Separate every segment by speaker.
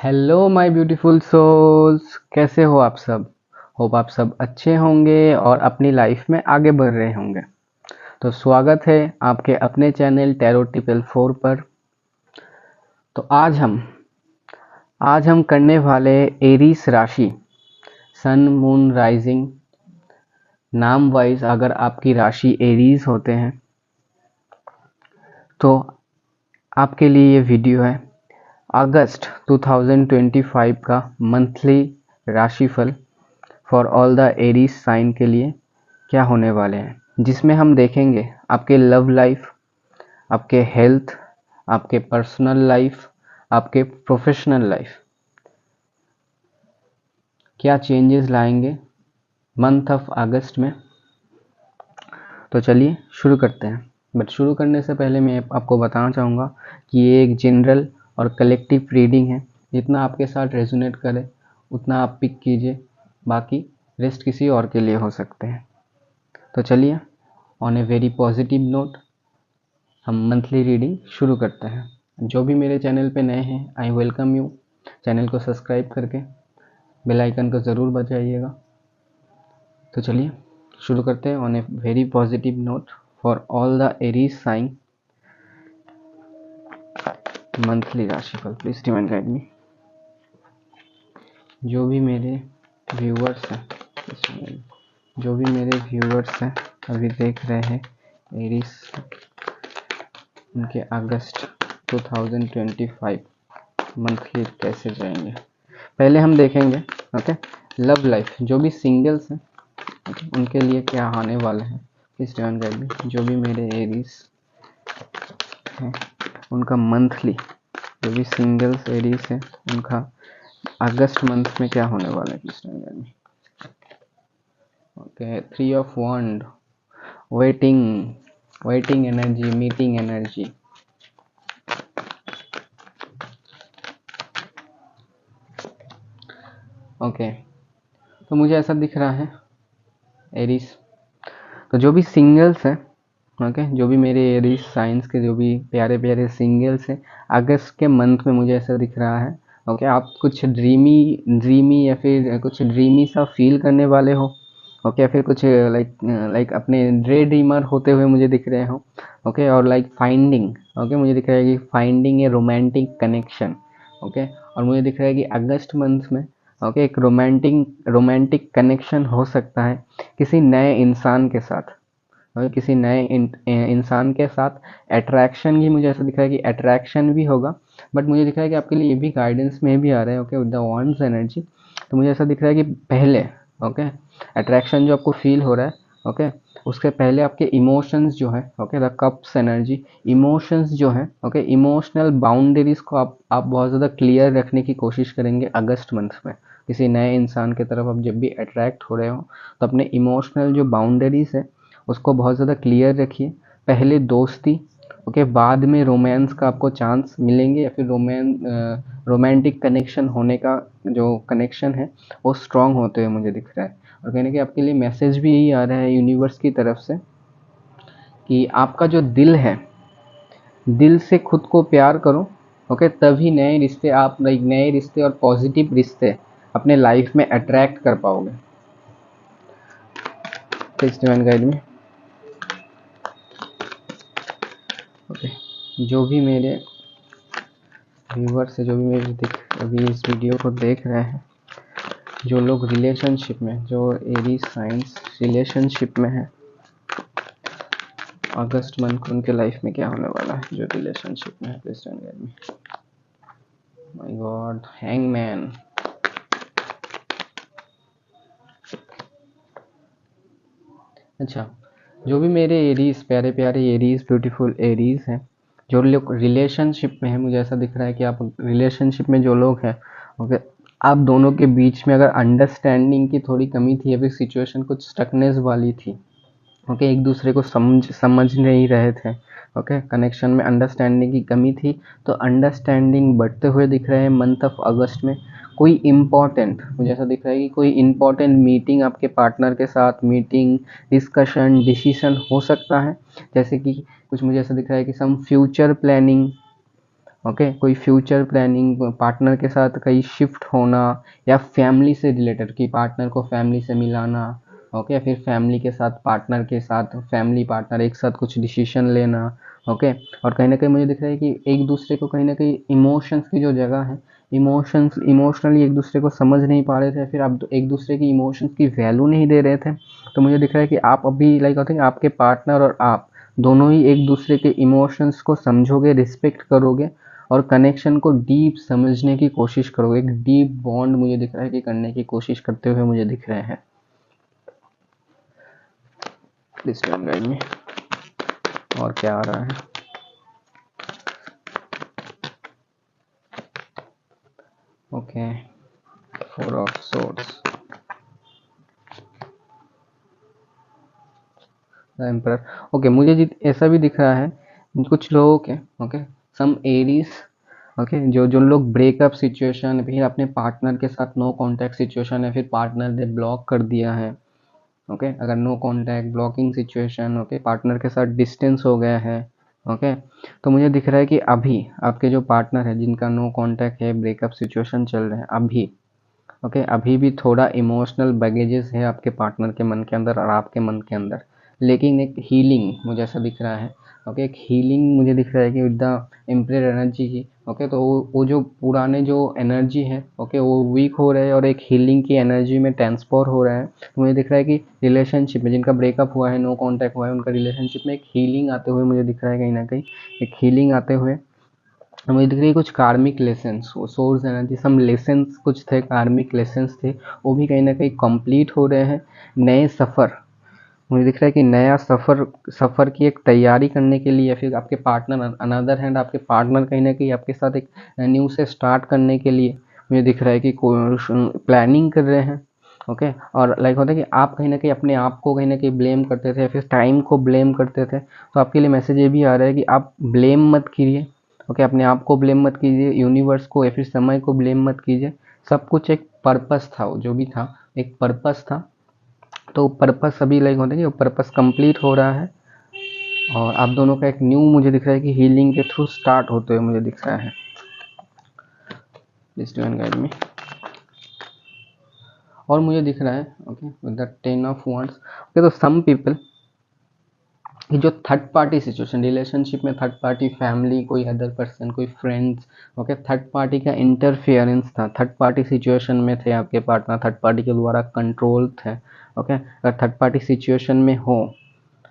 Speaker 1: Hello my beautiful souls, कैसे हो आप सब। होप आप सब अच्छे होंगे और अपनी लाइफ में आगे बढ़ रहे होंगे। तो स्वागत है आपके अपने चैनल टैरो टिपल 4 पर। तो आज हम करने वाले एरीस राशि, सन मून राइजिंग नाम वाइज अगर आपकी राशि एरीज होते हैं तो आपके लिए ये वीडियो है अगस्त 2025 का मंथली राशिफल for all the Aries sign के लिए क्या होने वाले हैं, जिसमें हम देखेंगे आपके लव लाइफ, आपके हेल्थ, आपके पर्सनल लाइफ, आपके प्रोफेशनल लाइफ क्या चेंजेस लाएंगे मंथ ऑफ अगस्त में। तो चलिए शुरू करते हैं। बट शुरू करने से पहले मैं आपको बताना चाहूँगा कि ये एक जनरल और कलेक्टिव रीडिंग है। जितना आपके साथ रेजोनेट करे उतना आप पिक कीजिए, बाकी रेस्ट किसी और के लिए हो सकते हैं। तो चलिए on a very positive note हम मंथली रीडिंग शुरू करते हैं। जो भी मेरे चैनल पे नए हैं, आई वेलकम यू। चैनल को सब्सक्राइब करके बेल आइकन को ज़रूर बजाइएगा। तो चलिए शुरू करते हैं on a very positive note for all the Aries sign monthly राशिफल। Please divine guide me. जो भी मेरे व्यूअर्स हैं अभी देख रहे हैं एरीज, उनके अगस्त 2025 मंथली कैसे जाएंगे। पहले हम देखेंगे ओके लव लाइफ, जो भी सिंगल्स हैं उनके लिए क्या आने वाला है। Please divine guide me. जो भी मेरे एरीज हैं उनका मंथली, जो भी सिंगल्स एरीज है उनका अगस्त मंथ में क्या होने वाला है। Please divine guide me. Okay 3 of wand, waiting energy, meeting energy. Okay तो मुझे ऐसा दिख रहा है एरीज, तो जो भी सिंगल्स हैं ओके जो भी मेरे एरीज साइंस के जो भी प्यारे प्यारे सिंगल्स हैं अगस्त के मंथ में मुझे ऐसा दिख रहा है ओके आप कुछ ड्रीमी या फिर कुछ ड्रीमी सा फील करने वाले हो ओके, या फिर कुछ लाइक अपने ड्रे ड्रीमर होते हुए मुझे दिख रहे हो ओके। और लाइक फाइंडिंग ओके मुझे दिख रहा है कि फाइंडिंग ए रोमांटिक कनेक्शन ओके। और मुझे दिख रहा है कि अगस्त मंथ में ओके एक रोमांटिक कनेक्शन हो सकता है किसी नए इंसान के साथ ओके। किसी नए इंसान के साथ अट्रैक्शन भी मुझे ऐसा दिख रहा है कि अट्रैक्शन भी होगा। बट मुझे दिख रहा है कि आपके लिए ये भी गाइडेंस में भी आ रहा है okay with the wands energy. तो मुझे ऐसा दिख रहा है कि पहले ओके अट्रैक्शन जो आपको फील हो रहा है ओके उसके पहले आपके इमोशंस जो है okay the cups energy, emotions जो है ओके इमोशनल बाउंड्रीज को आप बहुत ज़्यादा क्लियर रखने की कोशिश करेंगे अगस्त मंथ में। किसी नए इंसान की तरफ आप जब भी अट्रैक्ट हो रहे हो तो अपने इमोशनल जो बाउंड्रीज है उसको बहुत ज़्यादा क्लियर रखिए। पहले दोस्ती ओके बाद में रोमांस का आपको चांस मिलेंगे, या फिर रोमांटिक कनेक्शन होने का जो कनेक्शन है वो स्ट्रांग होते हुए मुझे दिख रहा है। और कहने कि आपके लिए मैसेज भी यही आ रहा है यूनिवर्स की तरफ से कि आपका जो दिल है, दिल से खुद को प्यार करो ओके तभी नए रिश्ते आप नए रिश्ते और पॉजिटिव रिश्ते अपने लाइफ में अट्रैक्ट कर पाओगे। प्लीज डिवाइन गाइड में ओके। जो भी मेरे व्यूअर्स है, जो भी मेरे अभी इस वीडियो को देख रहे हैं, जो लोग रिलेशनशिप में, जो एरीज साइंस रिलेशनशिप में है अगस्त मंथ को उनके लाइफ में क्या होने वाला है जो रिलेशनशिप में है। Please don't get me. My God, hangman. अच्छा जो भी मेरे एरीज प्यारे प्यारे एरीज ब्यूटीफुल एरीज हैं, जो लोग रिलेशनशिप में है, मुझे ऐसा दिख रहा है कि आप रिलेशनशिप में जो लोग हैं ओके आप दोनों के बीच में अगर अंडरस्टैंडिंग की थोड़ी कमी थी या फिर सिचुएशन कुछ स्टकनेस वाली थी ओके एक दूसरे को समझ नहीं रहे थे ओके कनेक्शन में अंडरस्टैंडिंग की कमी थी, तो अंडरस्टैंडिंग बढ़ते हुए दिख रहे हैं मंथ ऑफ अगस्त में। कोई इम्पॉर्टेंट मुझे ऐसा दिख रहा है कि कोई इम्पॉर्टेंट मीटिंग आपके पार्टनर के साथ, मीटिंग डिस्कशन डिसीजन हो सकता है। जैसे कि कुछ मुझे ऐसा दिख रहा है कि सम फ्यूचर प्लानिंग ओके, कोई फ्यूचर प्लानिंग, पार्टनर के साथ कहीं शिफ्ट होना, या फैमिली से रिलेटेड कि पार्टनर को फैमिली से मिलाना, ओके, फिर फैमिली के साथ पार्टनर के साथ फैमिली पार्टनर एक साथ कुछ डिसीजन लेना, ओके। और कहीं ना कहीं मुझे दिख रहा है कि एक दूसरे को कहीं ना कहीं इमोशंस की जो जगह है, इमोशनली एक दूसरे को समझ नहीं पा रहे थे, फिर आप एक दूसरे की इमोशंस की वैल्यू नहीं दे रहे थे। तो मुझे दिख रहा है कि आप अभी लाइक होते हैं आपके पार्टनर और आप दोनों ही एक दूसरे के इमोशंस को समझोगे, रिस्पेक्ट करोगे, और कनेक्शन को डीप समझने की कोशिश करोगे। एक डीप बॉन्ड मुझे दिख रहा है कि करने की कोशिश करते हुए मुझे दिख रहे हैं। प्लीज गाइड में और क्या आ रहा है। Okay, 4 of swords, emperor. Okay, मुझे ऐसा भी दिख रहा है कुछ लोगों के, ओके, सम एरीज, ओके, जो लोग ब्रेकअप सिचुएशन, फिर अपने पार्टनर के साथ नो कांटेक्ट सिचुएशन है, फिर पार्टनर ने ब्लॉक कर दिया है, ओके, अगर no contact blocking situation, okay, partner के साथ डिस्टेंस हो गया है, ओके। तो मुझे दिख रहा है कि अभी आपके जो पार्टनर है जिनका नो कांटेक्ट है, ब्रेकअप सिचुएशन चल रहे हैं अभी, ओके, अभी भी थोड़ा इमोशनल बैगेजेस है आपके पार्टनर के मन के अंदर और आपके मन के अंदर, लेकिन एक हीलिंग मुझे ऐसा दिख रहा है, ओके, एक हीलिंग मुझे दिख रहा है कि विद द एम्परर एनर्जी की, ओके। तो वो जो पुराने जो एनर्जी है, ओके, वो वीक हो रहे हैं और एक हीलिंग की एनर्जी में ट्रांसफर हो रहा है। तो मुझे दिख रहा है कि रिलेशनशिप में जिनका ब्रेकअप हुआ है, नो कॉन्टैक्ट हुआ है, उनका रिलेशनशिप में एक हीलिंग आते हुए मुझे दिख रहा है, कहीं ना कहीं एक हीलिंग आते हुए मुझे दिख रही है। कुछ कार्मिक लेसन्स, वो सोर्स एनर्जी, सम लेसन्स कुछ थे, कार्मिक लेसन्स थे, वो भी कहीं ना कहीं कंप्लीट हो रहे हैं। नए सफ़र, मुझे दिख रहा है कि नया सफ़र की एक तैयारी करने के लिए, या फिर आपके पार्टनर अनदर हैंड, आपके पार्टनर कहीं ना कहीं आपके साथ एक न्यू से स्टार्ट करने के लिए मुझे दिख रहा है कि प्लानिंग कर रहे हैं, ओके। और लाइक होता है कि आप कहीं ना कहीं अपने आप को कहीं ना कहीं ब्लेम करते थे, फिर टाइम को ब्लेम करते थे। तो आपके लिए मैसेज ये भी आ रहा है कि आप ब्लेम मत कीजिए, ओके, अपने आप को ब्लेम मत कीजिए, यूनिवर्स को या फिर समय को ब्लेम मत कीजिए। सब कुछ एक पर्पस था, वो जो भी था एक पर्पस था। तो पर्पस अभी लाइक होता है कि वो पर्पस कंप्लीट हो रहा है, और आप दोनों का एक न्यू मुझे दिख रहा है कि हीलिंग के थ्रू स्टार्ट होते हुए मुझे दिख रहा है। प्लीज गाइड मी। और मुझे दिख रहा है, okay, with the 10 of wands, okay. तो सम पीपल कि जो थर्ड पार्टी सिचुएशन, रिलेशनशिप में थर्ड पार्टी, फैमिली, कोई अदर पर्सन, कोई फ्रेंड्स, ओके, थर्ड पार्टी का इंटरफेरेंस था, थर्ड पार्टी सिचुएशन में थे आपके पार्टनर, थर्ड पार्टी के द्वारा कंट्रोल थे, ओके। अगर थर्ड पार्टी सिचुएशन में हो,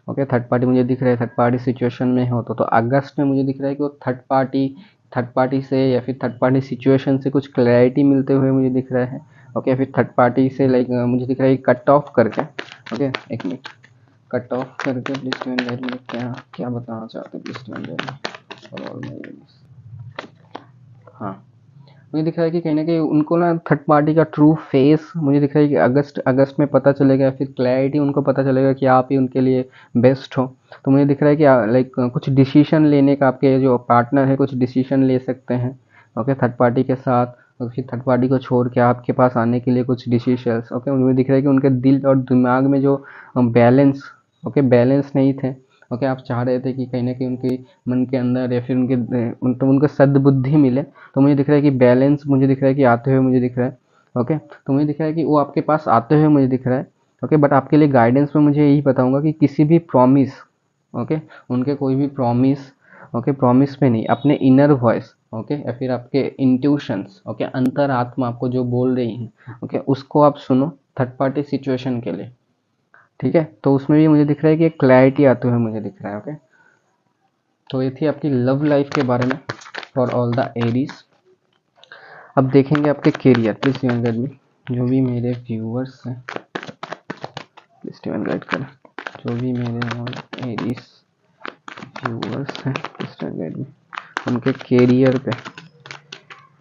Speaker 1: ओके, थर्ड पार्टी मुझे दिख रहा है, थर्ड पार्टी सिचुएशन में हो तो अगस्त में मुझे दिख रहा है कि वो थर्ड पार्टी से या फिर थर्ड पार्टी सिचुएशन से कुछ क्लैरिटी मिलते हुए मुझे दिख रहा है, ओके। फिर थर्ड पार्टी से लाइक मुझे दिख रहा है कट ऑफ करके, ओके, एक मिनट, कट ऑफ करके प्लीज गाइड में क्या क्या बताना चाहते हैं, प्लीज गाइड। हाँ, मुझे दिख रहा है कि कहीं ना कहीं उनको ना थर्ड पार्टी का ट्रू फेस मुझे दिख रहा है कि अगस्त में पता चलेगा, फिर क्लैरिटी उनको पता चलेगा कि आप ही उनके लिए बेस्ट हो। तो मुझे दिख रहा है कि लाइक कुछ डिसीजन लेने का आपके जो पार्टनर है कुछ डिसीजन ले सकते हैं, ओके, थर्ड पार्टी के साथ, और फिर थर्ड पार्टी को छोड़ के आपके पास आने के लिए कुछ डिसीजंस, ओके। मुझे दिख रहा है कि उनके दिल और दिमाग में जो बैलेंस, ओके, बैलेंस नहीं थे, ओके। आप चाह रहे थे कि कहीं ना कहीं उनके मन के अंदर या फिर उनको सद्बुद्धि मिले। तो मुझे दिख रहा है कि बैलेंस मुझे दिख रहा है कि आते हुए मुझे दिख रहा है, ओके। तो मुझे दिख रहा है कि वो आपके पास आते हुए मुझे दिख रहा है, ओके। बट आपके लिए गाइडेंस में मुझे यही बताऊंगा कि किसी भी प्रॉमिस, ओके, उनके कोई भी प्रॉमिस, ओके, प्रॉमिस पे नहीं, अपने इनर वॉइस, ओके, या फिर आपके इंट्यूशंस, ओके, अंतरात्मा आपको जो बोल रही है, ओके, उसको आप सुनो थर्ड पार्टी सिचुएशन के लिए, ठीक है। तो उसमें भी मुझे दिख रहा है कि एक क्लैरिटी आते हुए मुझे दिख रहा है, ओके। तो ये थी आपकी लव लाइफ के बारे में फॉर ऑल द एरीज। अब देखेंगे आपके करियर, प्लीज स्टीवन गाइड में, जो भी मेरे व्यूअर्स हैं प्लीज स्टीवन गाइड करें, जो भी मेरे एरीज व्यूअर्स हैं प्लीज स्टीवन गाइड में, उनके करियर पे,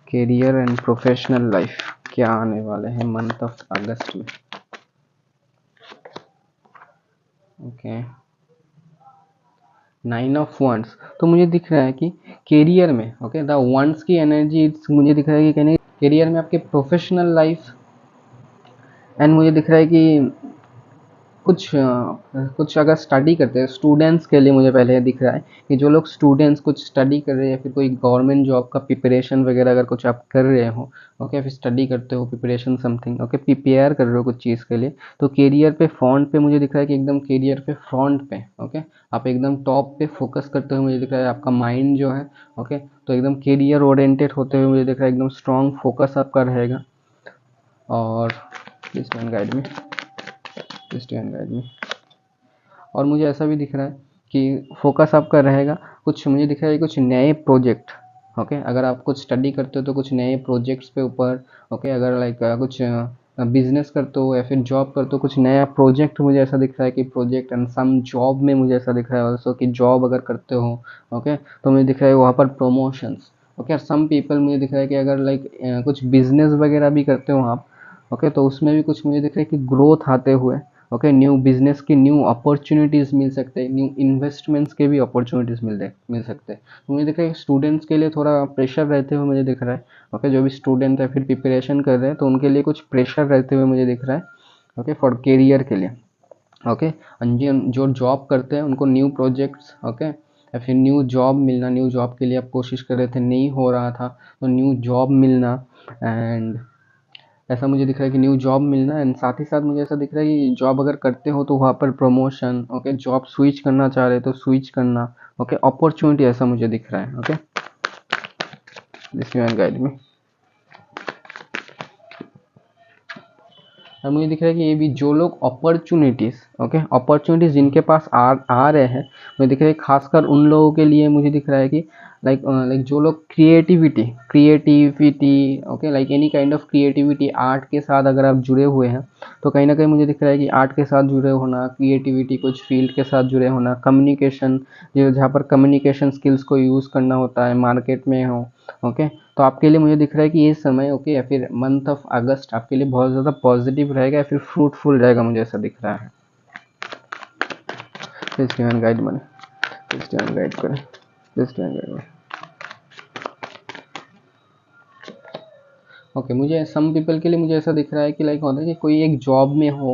Speaker 1: करियर एंड प्रोफेशनल लाइफ क्या आने वाले हैं मंथ ऑफ अगस्त में, ओके। 9 ऑफ वंड्स, तो मुझे दिख रहा है कि करियर में, ओके, द वंड्स की एनर्जी मुझे दिख रहा है कि कहने करियर में आपके प्रोफेशनल लाइफ, एंड मुझे दिख रहा है कि कुछ अगर स्टडी करते हैं स्टूडेंट्स के लिए, मुझे पहले ये दिख रहा है कि जो लोग स्टूडेंट्स कुछ स्टडी कर रहे हैं या फिर कोई गवर्नमेंट जॉब का प्रिपरेशन वगैरह अगर कुछ आप कर रहे हो, ओके, फिर स्टडी करते हो, प्रिपरेशन समथिंग, ओके, प्रिपेयर कर रहे हो कुछ चीज़ के लिए, तो करियर पे फ्रंट पे मुझे दिख रहा है कि एकदम करियर पे फ्रंट पे, ओके, आप एकदम टॉप पे फोकस करते हुए मुझे दिख रहा है, आपका माइंड जो है, ओके, तो एकदम करियर ओरिएंटेड होते हुए मुझे दिख रहा है, एकदम स्ट्रॉन्ग फोकस आपका रहेगा। और प्लीज गाइड में, गाइड में। और मुझे ऐसा भी दिख रहा है कि फोकस आपका रहेगा, कुछ मुझे दिख रहा है कुछ नए प्रोजेक्ट, ओके, अगर आप कुछ स्टडी करते हो तो कुछ नए प्रोजेक्ट्स पे ऊपर, ओके, अगर लाइक कुछ बिजनेस करते हो या फिर जॉब करते हो, कुछ नया प्रोजेक्ट मुझे ऐसा दिख रहा है कि प्रोजेक्ट एंड सम जॉब में मुझे ऐसा दिख रहा है ऑल्सो कि जॉब अगर करते हो, ओके, तो मुझे दिख रहा है वहाँ पर प्रमोशंस, ओके, और सम पीपल मुझे दिख रहा है कि अगर लाइक कुछ बिजनेस वगैरह भी करते हो आप, ओके, तो उसमें भी कुछ मुझे दिख रहा है कि ग्रोथ आते हुए, ओके, न्यू बिजनेस की न्यू अपॉर्चुनिटीज़ मिल सकते हैं, न्यू इन्वेस्टमेंट्स के भी अपॉर्चुनिटीज़ मिल सकते हैं। तो मुझे दिख रहा है स्टूडेंट्स के लिए थोड़ा प्रेशर रहते हुए मुझे दिख रहा है, ओके, जो भी स्टूडेंट है फिर प्रिपरेशन कर रहे हैं तो उनके लिए कुछ प्रेशर रहते हुए मुझे दिख रहा है, ओके, फॉर करियर के लिए, ओके, जो जॉब करते हैं उनको न्यू प्रोजेक्ट्स, ओके, या फिर न्यू जॉब मिलना, न्यू जॉब के लिए आप कोशिश कर रहे थे नहीं हो रहा था तो न्यू जॉब मिलना, एंड ऐसा मुझे दिख रहा है कि न्यू जॉब मिलना, एंड साथ ही साथ मुझे ऐसा दिख रहा है कि जॉब अगर करते हो तो वहाँ पर प्रमोशन, ओके, जॉब स्विच करना चाह रहे तो स्विच करना, ओके, अपॉर्चुनिटी ऐसा मुझे दिख रहा है, ओके, दिस गाइड में। और मुझे दिख रहा है कि ये भी जो लोग अपॉर्चुनिटीज़, ओके, अपॉर्चुनिटीज़ जिनके पास आ रहे हैं, मुझे दिख रहा है खासकर उन लोगों के लिए मुझे दिख रहा है कि लाइक जो लोग creativity, okay, like any kind of creativity, art के साथ अगर आप जुड़े हुए हैं तो कहीं ना कहीं मुझे दिख रहा है कि आर्ट के साथ जुड़े होना, क्रिएटिविटी, कुछ फील्ड के साथ जुड़े होना, कम्युनिकेशन, जहाँ पर कम्युनिकेशन स्किल्स को यूज़ करना होता है मार्केट में हो, ओके, तो आपके लिए मुझे दिख रहा है कि ये समय, ओके, या फिर मंथ ऑफ अगस्त आपके लिए बहुत ज़्यादा पॉजिटिव रहेगा या फिर फ्रूटफुल रहेगा, मुझे ऐसा दिख रहा है। प्लीज गाइड मैंने, प्लीज गाइड करें, प्लीज गाइड में। ओके, मुझे सम पीपल के लिए मुझे ऐसा दिख रहा है कि लाइक होता है कि कोई एक जॉब में हो,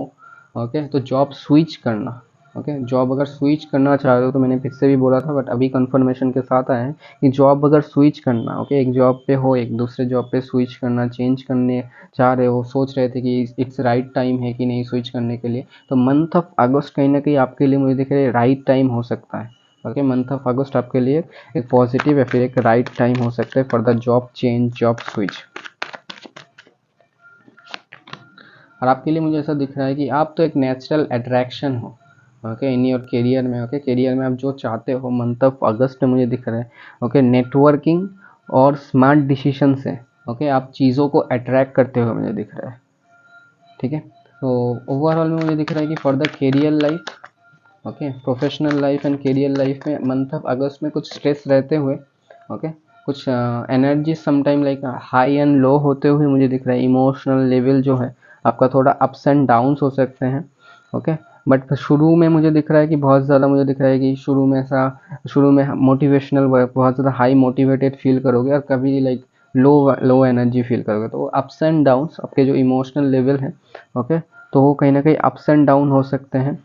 Speaker 1: ओके, तो जॉब स्विच करना, ओके, जॉब अगर स्विच करना चाह रहे हो तो मैंने फिर से भी बोला था बट अभी कंफर्मेशन के साथ आया है कि जॉब अगर स्विच करना, ओके, एक जॉब पे हो एक दूसरे जॉब पे स्विच करना, चेंज करने चाह रहे हो, सोच रहे थे कि इट्स राइट टाइम है कि नहीं स्विच करने के लिए, तो मंथ ऑफ अगस्त कहीं ना कहीं आपके लिए मुझे दिख रहा है राइट टाइम हो सकता है, ओके, मंथ ऑफ अगस्त आपके लिए एक पॉजिटिव या फिर एक राइट टाइम हो सकता है for the job change, job switch. और आपके लिए मुझे ऐसा दिख रहा है कि आप तो एक नेचुरल अट्रैक्शन हो, ओके, इन योर करियर में, ओके, करियर में आप जो चाहते हो मंथ ऑफ अगस्त में मुझे दिख रहा है, ओके, नेटवर्किंग और स्मार्ट डिसीजन से, ओके, आप चीज़ों को अट्रैक्ट करते हुए मुझे दिख रहा है, ठीक है। तो ओवरऑल में मुझे दिख रहा है कि for the career life, okay, professional life and career life में मंथ ऑफ अगस्त में कुछ स्ट्रेस रहते हुए, ओके, कुछ energy sometime like high and low होते हुए मुझे दिख रहा है, इमोशनल लेवल जो है आपका थोड़ा अप्स एंड डाउन्स हो सकते हैं, ओके, बट शुरू में मुझे दिख रहा है कि बहुत ज़्यादा मुझे दिख रहा है कि शुरू में मोटिवेशनल वर्क बहुत ज़्यादा हाई मोटिवेटेड फील करोगे और कभी लाइक लो एनर्जी फील करोगे, तो अप्स एंड डाउन्स आपके जो इमोशनल लेवल है, ओके, तो वो कहीं ना कहीं अप्स एंड डाउन हो सकते हैं।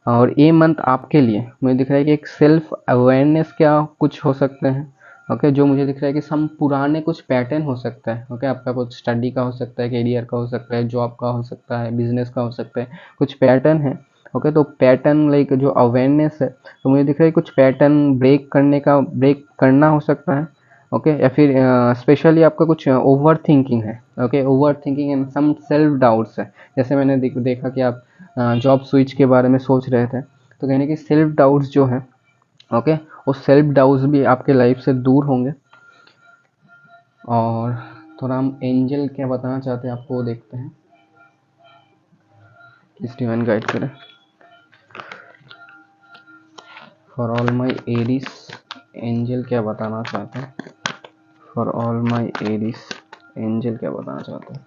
Speaker 1: और ये मंथ आपके लिए मुझे दिख रहा है कि एक सेल्फ अवेयरनेस क्या कुछ हो सकते हैं, ओके, जो मुझे दिख रहा है कि सम पुराने कुछ पैटर्न हो सकता है, ओके, आपका कुछ स्टडी का हो सकता है, करियर का हो सकता है, जॉब का हो सकता है, बिजनेस का हो सकता है, कुछ पैटर्न है, ओके, तो पैटर्न लाइक जो अवेयरनेस है, तो मुझे दिख रहा है कुछ पैटर्न ब्रेक करना हो सकता है, ओके, या फिर स्पेशली आपका कुछ ओवर थिंकिंग है, okay, over thinking and some self doubts है, जैसे मैंने देखा कि आप जॉब स्विच के बारे में सोच रहे थे, तो कहने की सेल्फ डाउट्स जो है, ओके, वो सेल्फ डाउट्स भी आपके लाइफ से दूर होंगे। और थोड़ा हम एंजल क्या बताना चाहते हैं आपको वो देखते हैं, इस डिवाइन गाइड करें। For all my Aries, angel क्या बताना चाहते हैं, for all my Aries, angel क्या बताना चाहते हैं।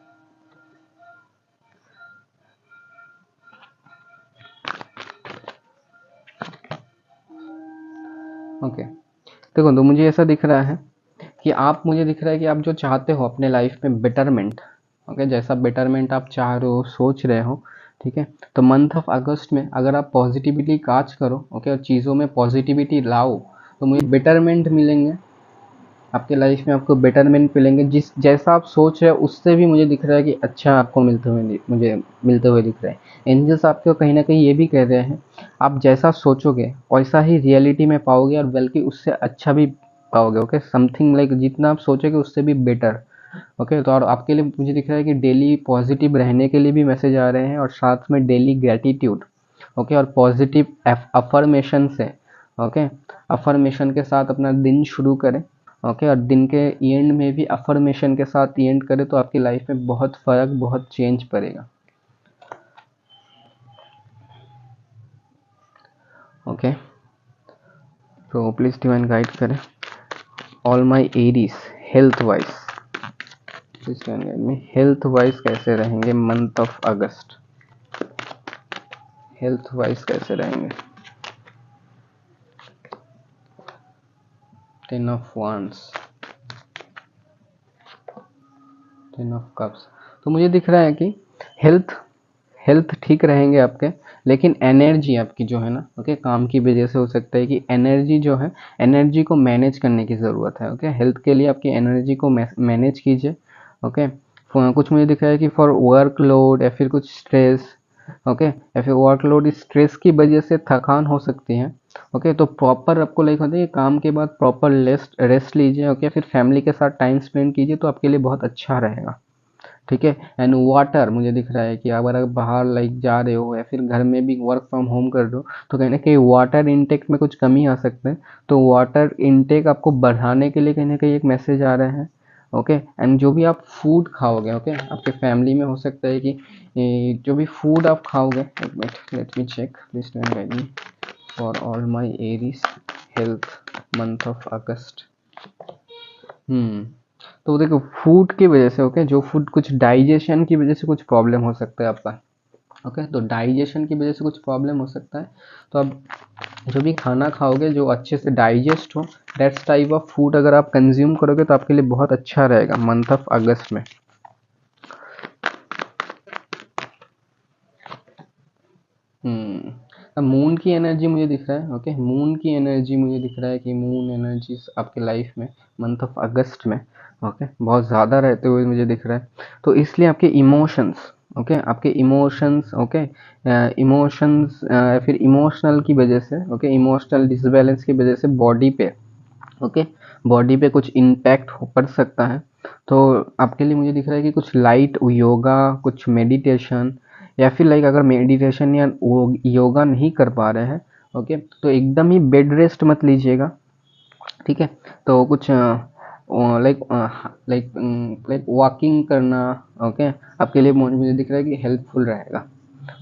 Speaker 1: ओके, देखो तो मुझे ऐसा दिख रहा है कि मुझे दिख रहा है कि आप जो चाहते हो अपने लाइफ में बेटरमेंट, ओके, जैसा बेटरमेंट आप चाह रहे हो सोच रहे हो, ठीक है। तो मंथ ऑफ अगस्त में अगर आप पॉजिटिविटी काज करो, ओके, और चीज़ों में पॉजिटिविटी लाओ, तो मुझे बेटरमेंट मिलेंगे आपके लाइफ में, आपको बेटरमेंट मिलेंगे। जिस जैसा आप सोच रहे हो उससे भी मुझे दिख रहा है कि अच्छा आपको मुझे मिलते हुए दिख रहा है। एंजल्स आपको कहीं ना कहीं ये भी कह रहे हैं, आप जैसा सोचोगे वैसा ही रियलिटी में पाओगे, और बल्कि उससे अच्छा भी पाओगे। ओके, समथिंग लाइक जितना आप सोचोगे उससे भी बेटर। ओके, तो और आपके लिए मुझे दिख रहा है कि डेली पॉजिटिव रहने के लिए भी मैसेज आ रहे हैं, और साथ में डेली ग्रेटिट्यूड, ओके, और पॉजिटिव अफर्मेशन से, ओके, अफर्मेशन के साथ अपना दिन शुरू करें। ओके, और दिन के एंड में भी अफर्मेशन के साथ एंड करें, तो आपकी लाइफ में बहुत फर्क, बहुत चेंज पड़ेगा। ओके, तो प्लीज डिवाइन गाइड करें all my Aries health wise, please divine guide में हेल्थ वाइज कैसे रहेंगे month of August, health wise कैसे रहेंगे। 10 ऑफ wands, 10 ऑफ कप्स। तो मुझे दिख रहा है कि हेल्थ हेल्थ ठीक रहेंगे आपके, लेकिन एनर्जी आपकी जो है ना, ओके, काम की वजह से हो सकता है कि एनर्जी जो है, एनर्जी को मैनेज करने की ज़रूरत है। ओके, हेल्थ के लिए आपकी एनर्जी को मैनेज कीजिए। ओके, कुछ मुझे दिख रहा है कि फॉर वर्कलोड या फिर कुछ स्ट्रेस, ओके, या फिर वर्कलोड स्ट्रेस की वजह से थकान हो सकती है। ओके, तो प्रॉपर आपको लाइक होता है कि काम के बाद प्रॉपर रेस्ट लीजिए। ओके, फिर फैमिली के साथ टाइम स्पेंड कीजिए, तो आपके लिए बहुत अच्छा रहेगा। ठीक है। एंड वाटर मुझे दिख रहा है कि अगर आप बाहर लाइक जा रहे हो या फिर घर में भी वर्क फ्रॉम होम कर रहे हो, तो कहीं ना कहीं वाटर इनटेक में कुछ कमी आ सकता है। तो वाटर इनटेक आपको बढ़ाने के लिए कहीं ना कहीं एक मैसेज आ रहा है। ओके, एंड जो भी आप फूड खाओगे, ओके, आपके फैमिली में हो सकता है कि जो भी फूड आप खाओगे, एक minute, let me check, please guide me for all my Aries health month of अगस्त। तो देखो फूड की वजह से, ओके, जो फूड कुछ डाइजेशन की वजह से कुछ प्रॉब्लम हो सकता है आपका। ओके, तो डाइजेशन की वजह से कुछ प्रॉब्लम हो सकता है, तो आप जो भी खाना खाओगे जो अच्छे से डाइजेस्ट हो, दैट्स टाइप ऑफ फूड अगर आप कंज्यूम करोगे तो आपके लिए बहुत अच्छा रहेगा मंथ ऑफ अगस्त में। मून की एनर्जी मुझे दिख रहा है। ओके, मून की एनर्जी मुझे दिख रहा है कि मून एनर्जी आपके लाइफ में मंथ ऑफ अगस्त में, ओके, बहुत ज़्यादा रहते हुए मुझे दिख रहा है। तो इसलिए आपके इमोशंस, ओके, आपके इमोशंस, ओके, इमोशंस या फिर इमोशनल की वजह से, ओके, इमोशनल डिसबैलेंस की वजह से बॉडी पे, ओके, बॉडी पे कुछ इम्पैक्ट पड़ सकता है। तो आपके लिए मुझे दिख रहा है कि कुछ लाइट योगा, कुछ मेडिटेशन, या फिर लाइक अगर मेडिटेशन या योगा नहीं कर पा रहे हैं, ओके, तो एकदम ही बेड रेस्ट मत लीजिएगा। ठीक है, तो कुछ लाइक लाइक लाइक वॉकिंग करना, ओके, आपके लिए मुझे दिख रहा है कि हेल्पफुल रहेगा।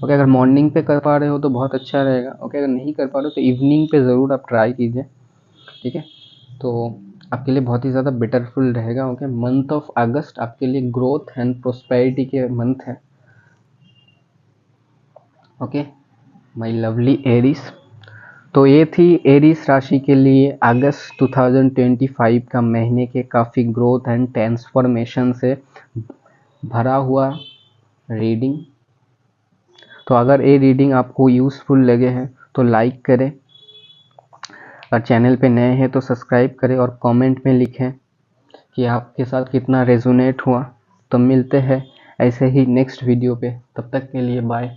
Speaker 1: ओके, अगर मॉर्निंग पे कर पा रहे हो तो बहुत अच्छा रहेगा। ओके, अगर नहीं कर पा रहे हो तो इवनिंग पे ज़रूर आप ट्राई कीजिए। ठीक है, तो आपके लिए बहुत ही ज़्यादा बेटरफुल रहेगा। ओके, मंथ ऑफ अगस्त आपके लिए ग्रोथ एंड प्रोस्पेरिटी के मंथ है। Okay, my lovely Aries. तो ये थी एरीज राशि के लिए अगस्त 2025 का महीने के काफ़ी ग्रोथ एंड ट्रांसफॉर्मेशन से भरा हुआ रीडिंग। तो अगर ये रीडिंग आपको यूज़फुल लगे हैं तो लाइक करें, और चैनल पे नए हैं तो सब्सक्राइब करें, और कमेंट में लिखें कि आपके साथ कितना रेजोनेट हुआ। तो मिलते हैं ऐसे ही नेक्स्ट वीडियो पे, तब तक के लिए बाय।